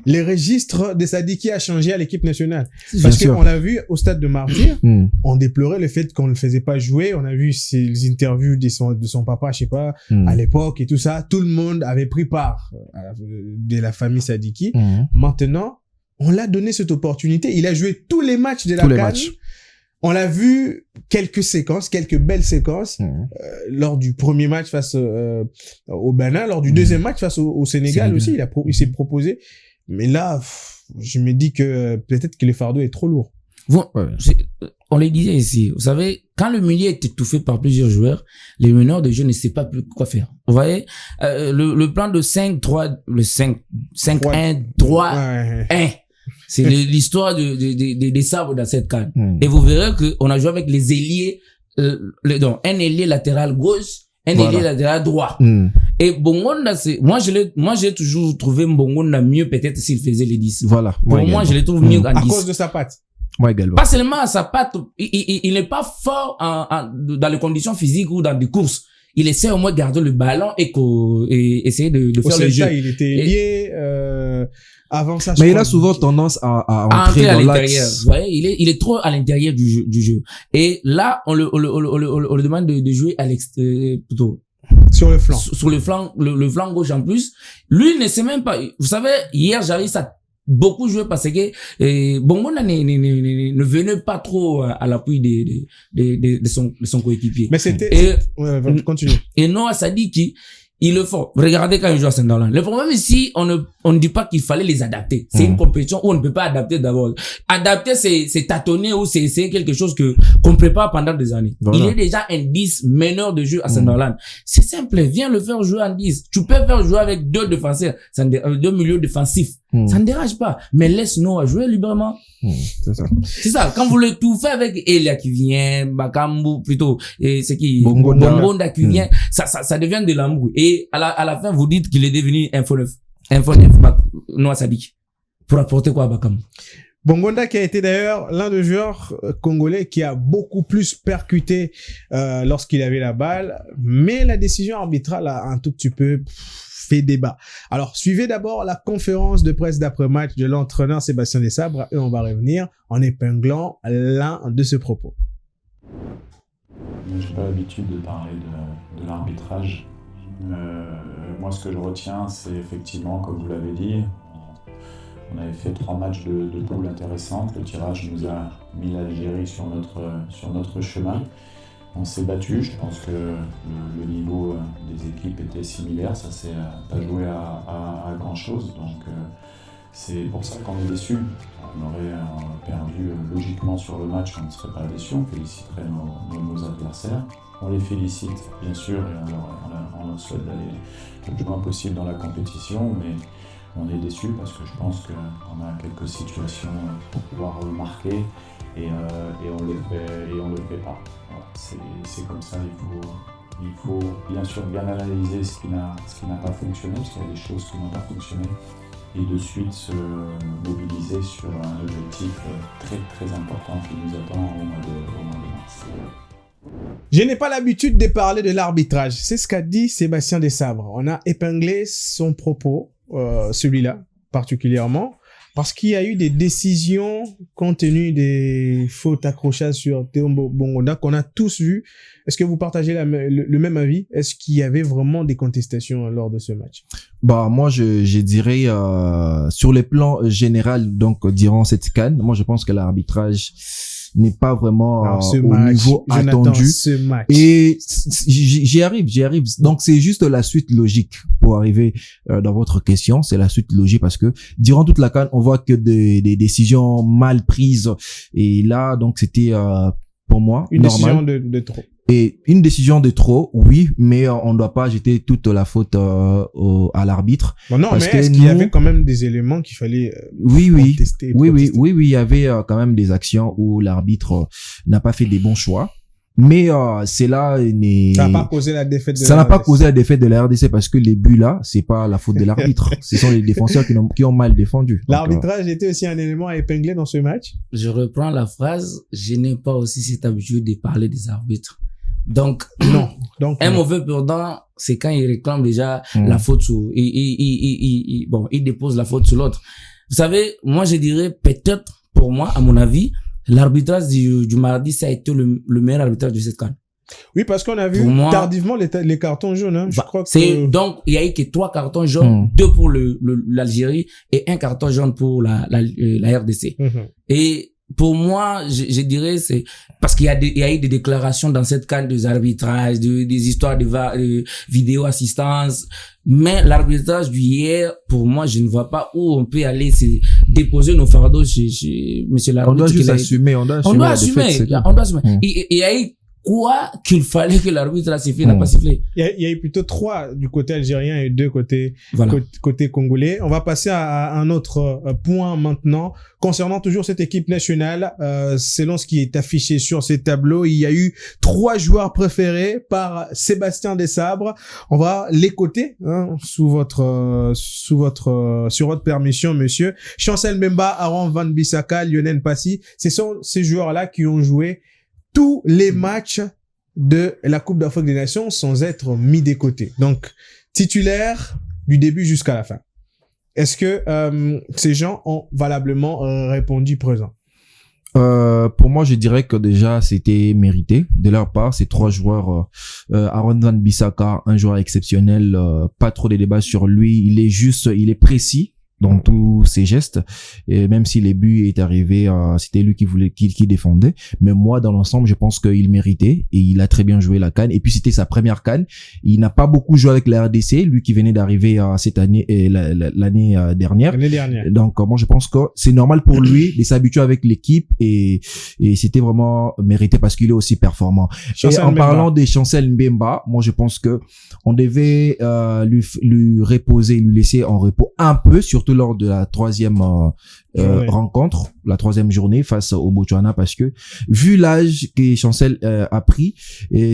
Les registres de Sadiki a changé à l'équipe nationale. Bien Parce sûr. qu'on l'a vu au stade de Martyr, Hmm. on déplorait le fait qu'on ne le faisait pas jouer. On a vu ses interviews de son papa, je sais pas, Hmm. à l'époque et tout ça. Tout le monde avait pris part de la famille Sadiki. Hmm. Maintenant, on l'a donné cette opportunité. Il a joué tous les matchs de la Tous les CAN. matchs. On l'a vu quelques séquences, quelques belles séquences Hmm. lors du premier match face au Bénin, lors du deuxième match face au Sénégal Sénégal. aussi. Il s'est proposé. Mais là, je me dis que peut-être que le fardeau est trop lourd. Bon, Ouais. on le disait ici, vous savez, quand le milieu est étouffé par plusieurs joueurs, les meneurs de jeu ne savent pas plus quoi faire. Vous voyez, le plan de 5-3, le 5-1-3-1, Ouais. c'est l'histoire des sabres dans cette CAN. Hmm. Et vous verrez qu'on a joué avec les ailiers, donc un ailier latéral gauche, un Voilà. ailier latéral droit. Hmm. Et Bongonda, moi j'ai toujours trouvé Bongonda mieux peut-être s'il faisait les 10. Voilà. Pour moi, je le trouve mieux en À 10. cause de sa patte. Moi également. Pas seulement à sa patte, il n'est pas fort dans les conditions physiques ou dans des courses. Il essaie au moins de garder le ballon et essayer de Au faire le jeu. Celta, il était lié avant ça. je Mais il crois, a souvent tendance à À entrer entrer à dans l'intérieur. l'axe. Vous voyez, il est trop à l'intérieur du jeu. Et là, on le demande de jouer à plutôt sur le flanc. sur le flanc gauche en plus. Lui ne sait même pas. Vous savez, hier, Jarvis a beaucoup joué parce que Bongonda ne venait pas trop à l'appui de son coéquipier. Mais c'était... Et, Ouais, continue. et Noah Sadiki, il le faut. Regardez quand il joue à Sunderland. Le problème ici, on ne dit pas qu'il fallait les adapter. C'est une compétition où on ne peut pas adapter d'abord. Adapter, c'est tâtonner ou c'est quelque chose qu'on prépare pendant des années. Voilà. Il est déjà un 10 meneur de jeu à Sunderland. C'est simple. Viens le faire jouer en 10. Tu peux faire jouer avec deux défenseurs, deux milieux défensifs. Ça ne dérange pas. Mais laisse Noah jouer librement. C'est ça. C'est ça. Quand vous le tout fait avec Elia qui vient, Bakambu plutôt, et c'est qui Bongonda. qui vient, ça devient de l'amour. Et à la fin, vous dites qu'il est devenu un faux neuf. Noah Sadik. Pour apporter quoi à Bakambu? Bongonda qui a été d'ailleurs l'un des joueurs congolais qui a beaucoup plus percuté lorsqu'il avait la balle, mais la décision arbitrale a un tout petit peu fait débat. Alors, suivez d'abord la conférence de presse d'après-match de l'entraîneur Sébastien Desabre et on va revenir en épinglant l'un de ses propos. Je n'ai pas l'habitude de parler de l'arbitrage. Moi, ce que je retiens, c'est effectivement, comme vous l'avez dit, on avait fait 3 matchs de poule intéressantes. Le tirage nous a mis l'Algérie sur notre chemin. On s'est battu. Je pense que le niveau des équipes était similaire. Ça s'est pas joué à grand-chose. Donc, c'est pour ça qu'on est déçus. On aurait perdu logiquement sur le match, on ne serait pas déçus. On féliciterait nos adversaires. On les félicite, bien sûr, et on leur souhaite d'aller le plus loin possible dans la compétition, mais on est déçus parce que je pense qu'on a quelques situations pour pouvoir marquer et on le fait pas. Voilà, c'est comme ça, il faut bien sûr bien analyser ce qui n'a pas fonctionné, parce qu'il y a des choses qui n'ont pas fonctionné, et de suite se mobiliser sur un objectif très très important qui nous attend au mois de mars. Je n'ai pas l'habitude de parler de l'arbitrage. C'est ce qu'a dit Sébastien Desabre. On a épinglé son propos, celui-là particulièrement, parce qu'il y a eu des décisions compte tenu des fautes accrochages sur Théo Bongonda qu'on a tous vu. Est-ce que vous partagez le même avis? Est-ce qu'il y avait vraiment des contestations lors de ce match? Bah moi je dirais sur les plans général, donc durant cette CAN, moi je pense que l'arbitrage n'est pas vraiment au niveau attendu. Et j'y arrive. Donc c'est juste la suite logique pour arriver dans votre question. C'est la suite logique parce que durant toute la CAN, on voit que des décisions mal prises. Et là, donc c'était pour moi une normal. décision de trop. Et une décision de trop, oui, mais on ne doit pas jeter toute la faute à l'arbitre. Bon, non, mais est-ce qu'il y avait quand même des éléments qu'il fallait contester? Oui, il y avait quand même des actions où l'arbitre n'a pas fait des bons choix. Mais cela ça n'a pas causé la défaite de ça n'a pas causé la défaite de la RDC parce que les buts là, c'est pas la faute de l'arbitre. Ce sont les défenseurs qui ont mal défendu. L'arbitrage était aussi un élément à épingler dans ce match. Je reprends la phrase, je n'ai pas aussi cette habitude de parler des arbitres. Donc, un mauvais perdant, c'est quand il réclame déjà la faute sur, il dépose la faute sur l'autre. Vous savez, moi, je dirais peut-être, pour moi, à mon avis, l'arbitrage du mardi, ça a été le meilleur arbitrage de cette CAN. Oui, parce qu'on a vu tardivement les cartons jaunes. Hein. Je crois que... Donc, il y a eu que 3 cartons jaunes, 2 pour l'Algérie et 1 carton jaune pour la RDC. Et pour moi, je dirais, c'est parce qu'il y a eu des déclarations dans cette CAN des arbitrages, des histoires de vidéo assistance. Mais l'arbitrage d'hier, pour moi, je ne vois pas où on peut aller se déposer nos fardeaux chez monsieur l'arbitre. On doit juste assumer, on doit assumer. Il y a eu quoi qu'il fallait que l'arbitre a sifflé, n'a pas sifflé. Il y a eu plutôt 3 du côté algérien et 2 côté congolais. On va passer à un autre point maintenant. Concernant toujours cette équipe nationale, selon ce qui est affiché sur ces tableaux, il y a eu 3 joueurs préférés par Sébastien Desabre. On va les coter, sur votre permission, monsieur. Chancel Mbemba, Aaron Van Bissaka, Lionel Passy. Ce sont ces joueurs-là qui ont joué tous les matchs de la Coupe d'Afrique des Nations sans être mis de côté. Donc, titulaire du début jusqu'à la fin. Est-ce que ces gens ont valablement répondu présent? Pour moi, je dirais que déjà, c'était mérité de leur part. Ces 3 joueurs, Aaron Van Bissaka, un joueur exceptionnel, pas trop de débats sur lui. Il est précis dans tous ses gestes, et même si les buts est arrivé, c'était lui qui défendait, mais moi dans l'ensemble je pense qu'il méritait et il a très bien joué la CAN, et puis c'était sa première CAN. Il n'a pas beaucoup joué avec la RDC, lui qui venait d'arriver cette année et l'année dernière. Donc moi je pense que c'est normal pour lui de s'habituer avec l'équipe, et c'était vraiment mérité parce qu'il est aussi performant. Et en parlant de Chancel Mbemba, moi je pense que on devait lui reposer, lui laisser en repos un peu, surtout lors de la 3e rencontre, la 3e journée face au Botswana, parce que vu l'âge que Chancel a pris,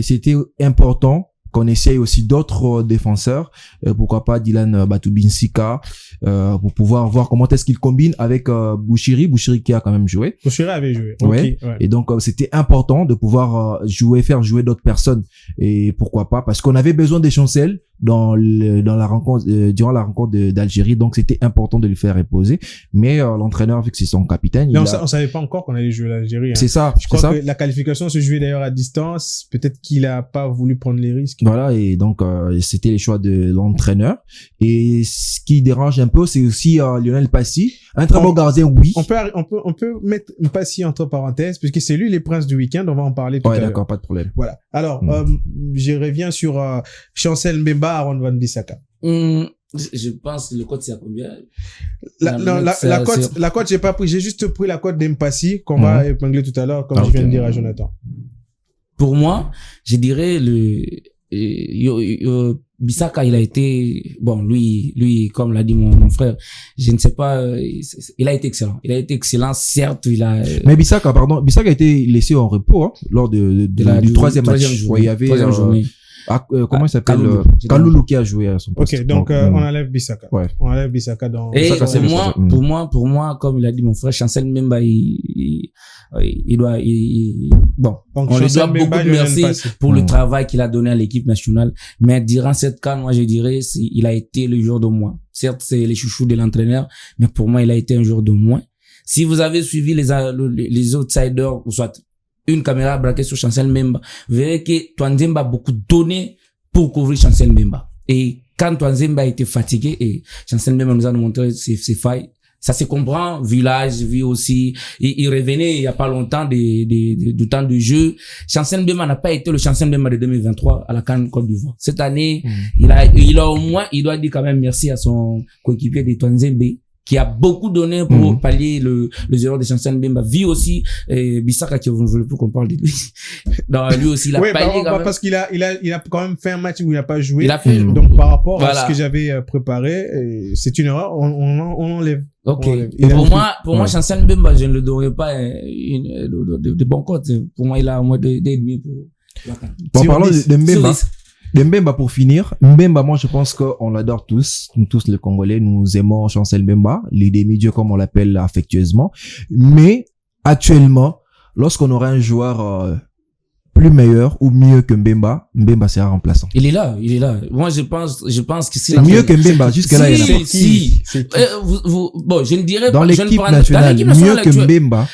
c'était important qu'on essaye aussi d'autres défenseurs, pourquoi pas Dylan Batubinsika, pour pouvoir voir comment est-ce qu'il combine avec Bouchiri qui a quand même joué. Bouchiri avait joué. Ouais. Okay, ouais. Et donc c'était important de pouvoir faire jouer d'autres personnes, et pourquoi pas, parce qu'on avait besoin des Chancel dans la rencontre, durant la rencontre d'Algérie, donc c'était important de le faire reposer. Mais l'entraîneur, vu que c'est son capitaine, on savait pas encore qu'on allait jouer l'Algérie. C'est ça. Je crois que la qualification se jouait d'ailleurs à distance. Peut-être qu'il a pas voulu prendre les risques. Voilà, et donc c'était les choix de l'entraîneur. Et ce qui dérange un peu, c'est aussi Lionel Passy, un très bon gardien, oui. On peut mettre Passy entre parenthèses, puisque c'est lui les princes du week-end. On va en parler tout à l'heure. D'accord, pas de problème. Voilà. Alors, je reviens sur Chancel Mbemba, Aaron Van Bissaka. Je pense que le code c'est à combien? La cote, j'ai pas pris. J'ai juste pris la cote d'Mpassi qu'on va épingler tout à l'heure, comme je viens de dire à Jonathan. Pour moi, je dirais Bissaka, il a été, bon, lui, comme l'a dit mon frère, je ne sais pas, il a été excellent. Il a été excellent, certes, Mais Bissaka a été laissé en repos, lors du 3e match. Ouais, il y avait, journée. Comment il s'appelle? Kaloulou qui a joué à son poste. Ok, donc on enlève Bissaka. Ouais. On enlève Bissaka dans... Et pour moi, comme il a dit mon frère, Chancel Mbemba, il doit, bon, donc, on lui doit beaucoup de merci pour le travail qu'il a donné à l'équipe nationale. Mais durant cette CAN, moi je dirais, il a été le jour de moins. Certes, c'est les chouchous de l'entraîneur, mais pour moi, il a été un jour de moins. Si vous avez suivi les outsiders, ou soit une caméra braquée sur Chancel Mbemba, vous verrez que Twanzemba a beaucoup donné pour couvrir Chancel Mbemba. Et quand Twanzemba a été fatigué, et Chancel Mbemba nous a montré ses failles, ça se comprend, vu l'âge, vu aussi, il revenait il y a pas longtemps du temps de jeu. Chancel Mbemba n'a pas été le Chancel Mbemba de 2023 à la CAN Côte d'Ivoire. Cette année, il a au moins, il doit dire quand même merci à son coéquipier de Twanzemba qui a beaucoup donné pour pallier les erreurs de Chancel Mbemba. Vu aussi, Bissaka, qui vous ne voulez plus qu'on parle de lui. Non, lui aussi, il a pallié quand même. Parce qu'il a quand même fait un match où il n'a pas joué. Il a fait. Donc, par rapport à ce que j'avais préparé, c'est une erreur, on enlève. Ok. Et pour moi, Chancel Mbemba, je ne le donnerais pas de bon côte. Pour moi, il a au moins 2,5 pour. En parlant de Mbemba. Mbemba pour finir. Mbemba, moi je pense qu'on l'adore tous les Congolais, nous aimons Chancel Mbemba, les demi-dieux comme on l'appelle affectueusement. Mais actuellement, lorsqu'on aura un joueur plus meilleur ou mieux que Mbemba sera remplaçant. Il est là. Moi je pense que c'est mieux que Mbemba. Jusque là, il est là. Bon, je ne dirais dans pas. l'équipe nationale, mieux que Mbemba.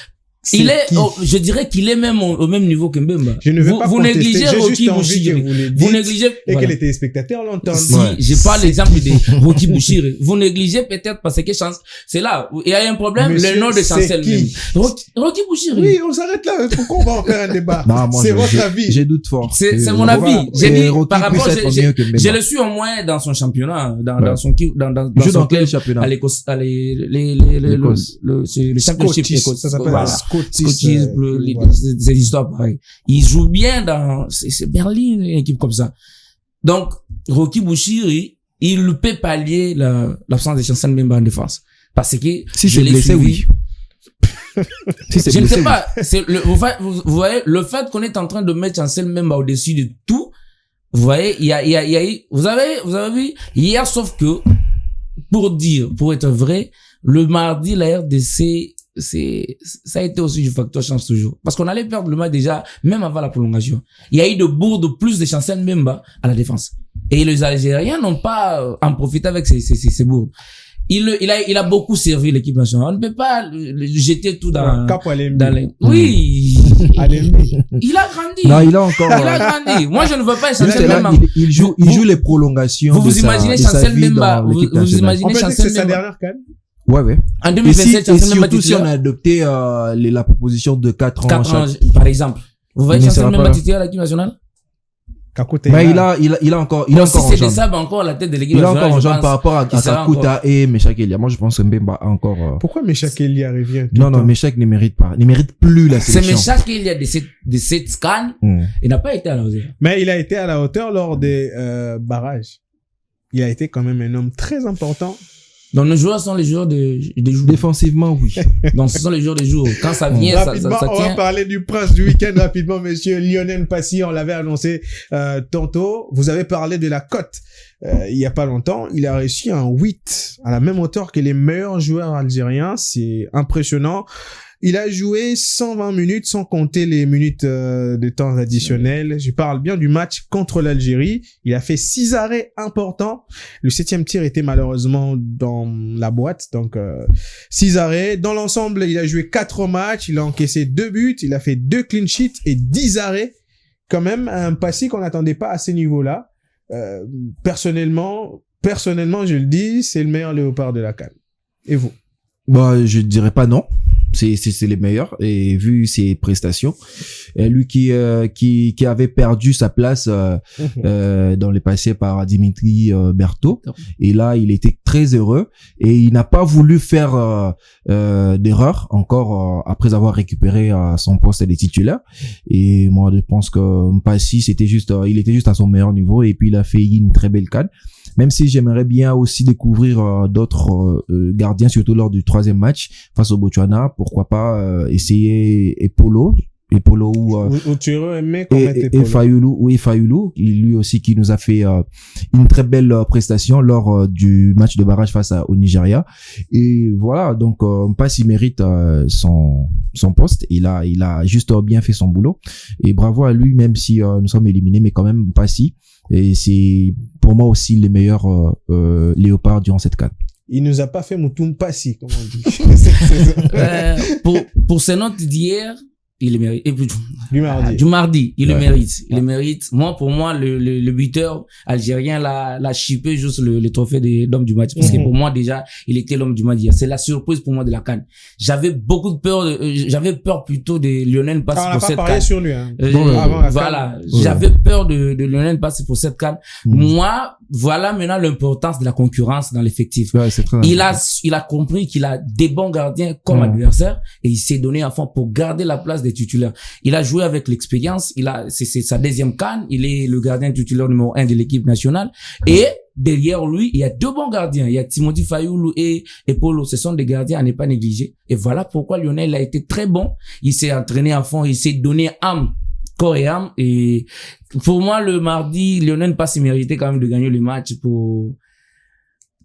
Je dirais qu'il est même au même niveau que Mbemba. Je ne veux pas vous négligez Rocky Bouchiri. Vous négligez, et que les téléspectateurs l'entendent. Si, j'ai pas l'exemple de Rocky Bouchiri. Vous négligez peut-être parce que c'est là où il y a un problème, le nom de Chancel même. Rocky Bouchiri. Oui, on s'arrête là. Pourquoi on va en faire un débat? C'est votre avis. J'ai doute fort. C'est mon avis. J'ai dit, par rapport, je le suis au moins dans son championnat, dans son championnat. À l'Écosse, le championship écosse. Ça s'appelle Scottish, ces histoires pareilles. Il joue bien c'est Berlin, une équipe comme ça. Donc, Rocky Bouchiri, il peut pallier l'absence de Chancel Mbemba en défense. Parce que, si je l'ai suivi. Je ne sais pas. Vous voyez, le fait qu'on est en train de mettre Chancel Mbemba au-dessus de tout, vous voyez, vous avez vu, hier, sauf que, pour être vrai, le mardi, la RDC, ça a été aussi du facteur chance toujours. Parce qu'on allait perdre le match déjà, même avant la prolongation. Il y a eu de bourdes plus de Chancel Mbemba à la défense. Et les Algériens n'ont pas en profité avec ces bourdes. Il a beaucoup servi l'équipe nationale. On ne peut pas le jeter tout dans les... Oui. Il a grandi. Non, il a encore... Il a grandi. Moi, je ne veux pas Chancel Mbemba. Il joue les prolongations. Vous imaginez Chancel Mbemba. Vous imaginez Chancel Mbemba. C'est sa dernière canne. Ouais. En 2027, et surtout si on a adopté la proposition de 4 ans. 4 ans, par exemple. Vous voyez Chancel Mbemba titulaire à l'équipe nationale? Mais il a encore si c'est de ça, encore la tête de l'équipe nationale. Il a encore en jaune par rapport à Kakuta et Meshak Elia. Moi, je pense que Mbemba a encore... Pourquoi Meshak Elia revient? Non, Meshak ne mérite pas. Ne mérite plus la sélection. C'est Meshak Elia de cette scan. Il n'a pas été à la hauteur. Mais il a été à la hauteur lors des barrages. Il a été quand même un homme très important. Donc, nos joueurs sont les joueurs des jours. Défensivement, oui. Donc, ce sont les joueurs des jours. Quand ça vient, ça tient. On va parler du prince du week-end rapidement, monsieur Lionel Passy. On l'avait annoncé tantôt. Vous avez parlé de la cote il y a pas longtemps. Il a réussi un 8 à la même hauteur que les meilleurs joueurs algériens. C'est impressionnant. Il a joué 120 minutes sans compter les minutes de temps additionnel. Je parle bien du match contre l'Algérie. Il a fait 6 arrêts importants. Le 7e tir était malheureusement dans la boîte. Donc 6 arrêts. Dans l'ensemble, il a joué 4 matchs. Il a encaissé 2 buts. Il a fait 2 clean sheets et 10 arrêts. Quand même un Passy qu'on n'attendait pas à ces niveaux-là. Personnellement, je le dis, c'est le meilleur léopard de la CAN. Et vous? Je dirais pas non. C'est les meilleurs, et vu ses prestations, et lui qui avait perdu sa place dans les passés par Dimitri Berthaud, et là il était très heureux et il n'a pas voulu faire d'erreur encore après avoir récupéré son poste de titulaire. Et moi je pense que Passy il était juste à son meilleur niveau, et puis il a fait une très belle CAN. Même si j'aimerais bien aussi découvrir d'autres gardiens, surtout lors du 3e match face au Botswana. Pourquoi pas essayer Epolo ou tu aurais aimé qu'on mette Epolo. Et Fayoulou, lui aussi qui nous a fait une très belle prestation lors du match de barrage face au Nigeria. Et voilà, donc Passy mérite son poste. Il a juste bien fait son boulot. Et bravo à lui, même si nous sommes éliminés, mais quand même Passy. Et c'est pour moi aussi les meilleurs léopards durant cette CAN. Il nous a pas fait Moutoum Passy, comme on dit. Pour ces notes d'hier, il le mérite. Et puis, du mardi. Il le mérite. Il le mérite. Pour moi, le buteur algérien l'a chippé juste le trophée d'homme du match. Parce que pour moi, déjà, il était l'homme du match hier. C'est la surprise pour moi de la CAN. J'avais beaucoup de peur j'avais peur plutôt de Lionel Passy pour cette CAN. On n'a pas parlé sur lui, hein. Voilà. J'avais peur de Lionel Passy pour cette CAN. Moi, voilà maintenant l'importance de la concurrence dans l'effectif. Ouais, c'est très Il a compris qu'il a des bons gardiens comme adversaires et il s'est donné à fond pour garder la place des titulaires. Il a joué avec l'expérience. C'est sa deuxième CAN. Il est le gardien titulaire numéro 1 de l'équipe nationale. Et derrière lui, il y a deux bons gardiens. Il y a Timothy Fayoulou et Polo. Ce sont des gardiens à ne pas négliger. Et voilà pourquoi Lionel a été très bon. Il s'est entraîné à fond. Il s'est donné âme, corps et âme. Et pour moi, le mardi, Lionel Passi méritait quand même de gagner le match pour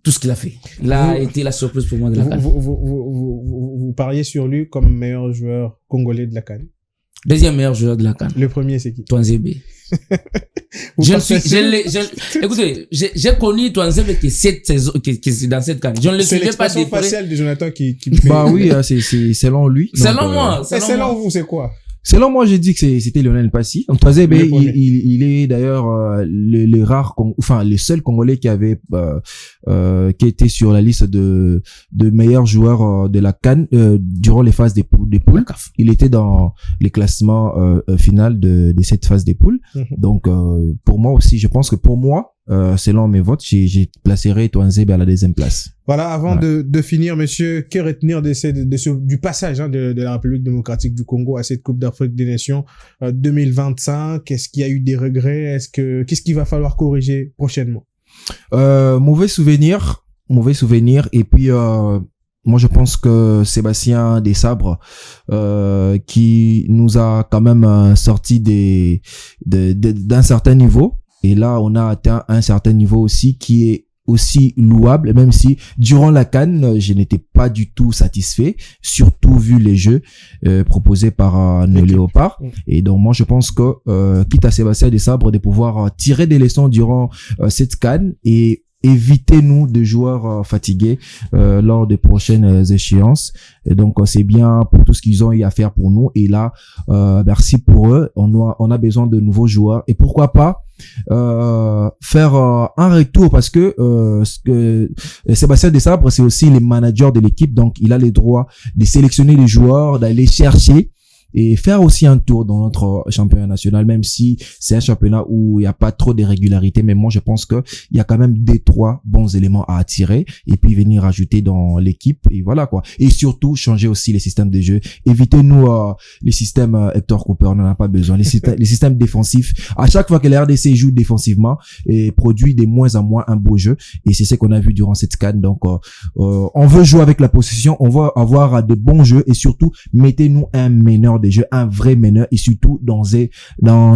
tout ce qu'il a fait. Il a été la surprise pour moi de la CAN. Vous pariez sur lui comme meilleur joueur congolais de la CAN. Deuxième meilleur joueur de la CAN. Le premier, c'est qui? Twanzebe. Écoutez, j'ai connu Twanzebe qui est dans cette CAN. Je ne le suivais pas des faciale de Jonathan qui bah oui, c'est selon lui. Selon moi. Selon vous, c'est quoi? Selon moi, j'ai dit que c'était Lionel Passi. En troisième, il est d'ailleurs le seul Congolais qui avait qui était sur la liste de meilleurs joueurs de la CAN durant les phases des poules. Il était dans les classements finales de cette phase des poules. Donc pour moi aussi, je pense que pour moi, selon mes votes, j'ai placerai Twanzebe à la deuxième place. Voilà, avant de finir, monsieur, que retenir du passage de la République démocratique du Congo à cette Coupe d'Afrique des Nations 2025? Est-ce qu'il y a eu des regrets? Qu'est-ce qu'il va falloir corriger prochainement? Mauvais souvenir. Et puis moi, je pense que Sébastien Desabre, qui nous a quand même sorti d'un certain niveau. Et là, on a atteint un certain niveau aussi qui est aussi louable, même si durant la CAN, je n'étais pas du tout satisfait, surtout vu les jeux proposés par nos léopards. Et donc moi, je pense que quitte à Sébastien Desabre de pouvoir tirer des leçons durant cette CAN et éviter nous de joueurs fatigués lors des prochaines échéances. Et donc c'est bien pour tout ce qu'ils ont eu à faire pour nous. Et là, merci pour eux. On a besoin de nouveaux joueurs. Et pourquoi pas faire un retour, parce que Sébastien Desabre, c'est aussi le manager de l'équipe, donc il a le droit de sélectionner les joueurs, d'aller chercher et faire aussi un tour dans notre championnat national, même si c'est un championnat où il n'y a pas trop d'irrégularité. Mais moi, je pense que il y a quand même 2-3 bons éléments à attirer et puis venir ajouter dans l'équipe. Et voilà quoi. Et surtout, changer aussi les systèmes de jeu. Évitez-nous les systèmes Hector Cooper, on n'en a pas besoin. Les systèmes défensifs. À chaque fois que la RDC joue défensivement et produit de moins en moins un beau jeu. Et c'est ce qu'on a vu durant cette CAN. Donc, on veut jouer avec la possession, on veut avoir des bons jeux et surtout, mettez-nous un meneur des jeux, un vrai meneur, et surtout dans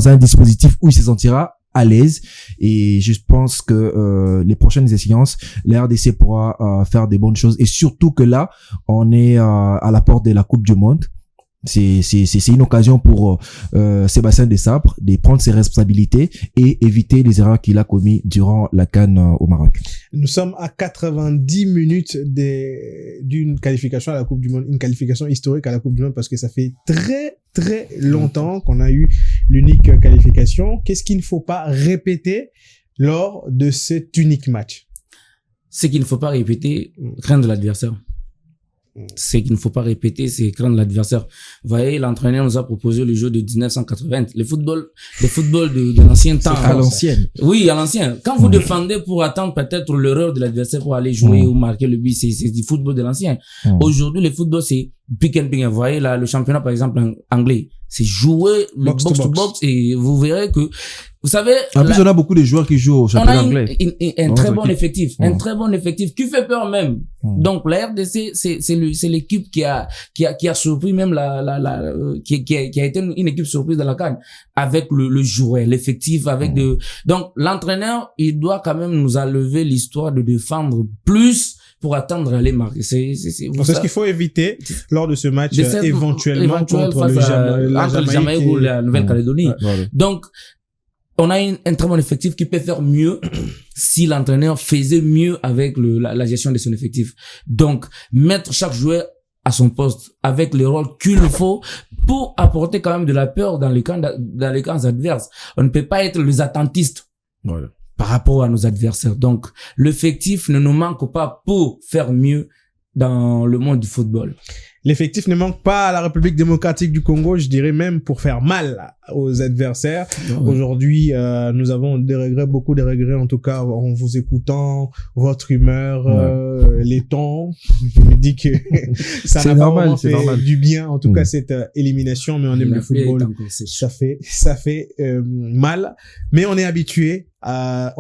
un dispositif où il se sentira à l'aise. Et je pense que les prochaines échéances, la RDC pourra faire des bonnes choses, et surtout que là on est à la porte de la Coupe du Monde. C'est une occasion pour Sébastien Desabre de prendre ses responsabilités et éviter les erreurs qu'il a commises durant la CAN au Maroc. Nous sommes à 90 minutes d'une qualification à la Coupe du Monde, une qualification historique à la Coupe du Monde, parce que ça fait très très longtemps qu'on a eu l'unique qualification. Qu'est-ce qu'il ne faut pas répéter lors de cet unique match? Ce qu'il ne faut pas répéter, craindre l'adversaire. Ce qu'il ne faut pas répéter, c'est craindre l'adversaire. Vous voyez, l'entraîneur nous a proposé le jeu de 1980. Le football de l'ancien temps. À l'ancienne. Oui, à l'ancien. Quand vous défendez pour attendre peut-être l'erreur de l'adversaire pour aller jouer ou marquer le but, c'est du football de l'ancien. Aujourd'hui, le football, c'est pick and pick. Vous voyez, là, le championnat, par exemple, anglais, c'est jouer le box to box, et vous verrez que, vous savez. En plus, on a beaucoup de joueurs qui jouent au championnat anglais. Un très bon effectif. Un très bon effectif qui fait peur même. Donc, la RDC, c'est l'équipe qui a surpris même qui a été une équipe surprise dans la CAN. Avec le joueur, l'effectif, donc, l'entraîneur, il doit quand même nous enlever l'histoire de défendre plus pour attendre à aller marquer. C'est ce qu'il faut éviter lors de ce match, éventuellement contre le Jamaïque ou la Nouvelle-Calédonie. Donc, on a un très bon effectif qui peut faire mieux si l'entraîneur faisait mieux avec la gestion de son effectif. Donc, mettre chaque joueur à son poste avec les rôles qu'il faut pour apporter quand même de la peur dans les camps adverses. On ne peut pas être les attentistes. Voilà. Par rapport à nos adversaires. Donc, l'effectif ne nous manque pas pour faire mieux dans le monde du football. l'effectif ne manque pas à la République démocratique du Congo, je dirais même pour faire mal aux adversaires. Aujourd'hui, nous avons beaucoup de regrets, en tout cas, en vous écoutant, votre humeur, les tons. Je me dis que ça n'a pas vraiment fait du bien, en tout cas, cette élimination, mais on aime le football. Ça fait mal, mais on est habitué à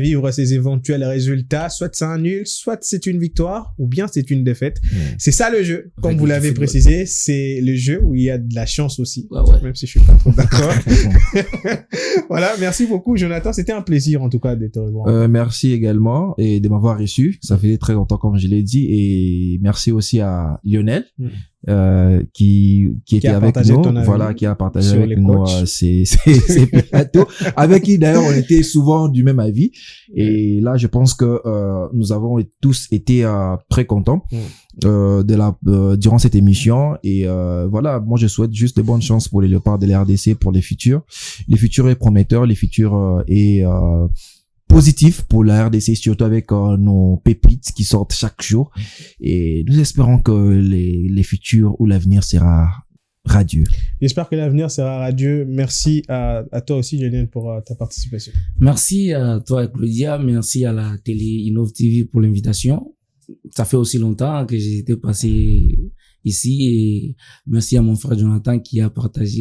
vivre ces éventuels résultats. Soit c'est un nul, soit c'est une victoire, ou bien c'est une défaite. C'est ça le jeu. Comme vous l'avez précisé, c'est le jeu où il y a de la chance aussi. Même si je suis pas trop d'accord. Voilà. Merci beaucoup, Jonathan. C'était un plaisir, en tout cas, d'être revoir. Merci également et de m'avoir reçu. Ça fait très longtemps, comme je l'ai dit, et merci aussi à Lionel. Qui était avec nous, voilà, qui a partagé avec nous ces plateaux, avec qui d'ailleurs on était souvent du même avis. Et là, je pense que nous avons tous été très contents durant cette émission. Et voilà, moi je souhaite juste de bonnes chances pour les Léopards de la RDC pour les futurs. Les futurs est prometteur, les futurs est positif pour la RDC, surtout avec nos pépites qui sortent chaque jour. Et nous espérons que les futurs ou l'avenir sera radieux. J'espère que l'avenir sera radieux. Merci à toi aussi, Julien, pour ta participation. Merci à toi, Claudia. Merci à la télé Innov TV pour l'invitation. Ça fait aussi longtemps que j'ai été passé ici, et merci à mon frère Jonathan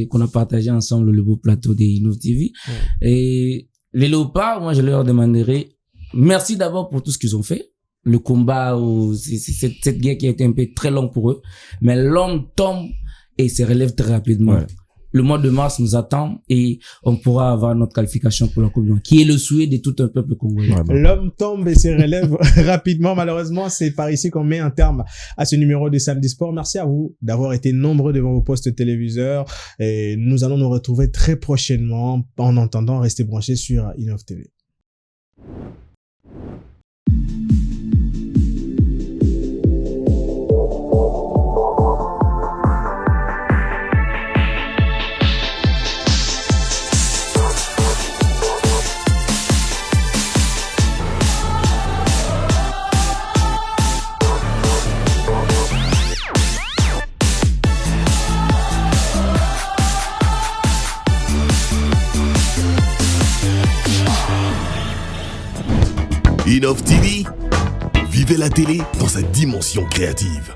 qu'on a partagé ensemble le beau plateau des Innov TV. Et les Léopards, moi, je leur demanderai merci d'abord pour tout ce qu'ils ont fait. Le combat, cette guerre qui a été un peu très longue pour eux. Mais l'homme tombe et se relève très rapidement. Le mois de mars nous attend et on pourra avoir notre qualification pour la Coupe du Monde, qui est le souhait de tout un peuple congolais. L'homme tombe et se relève rapidement. Malheureusement, c'est par ici qu'on met un terme à ce numéro de Samedi Sport. Merci à vous d'avoir été nombreux devant vos postes téléviseurs, et nous allons nous retrouver très prochainement. En attendant, restez branchés sur Innov TV. Innov TV, vivez la télé dans sa dimension créative.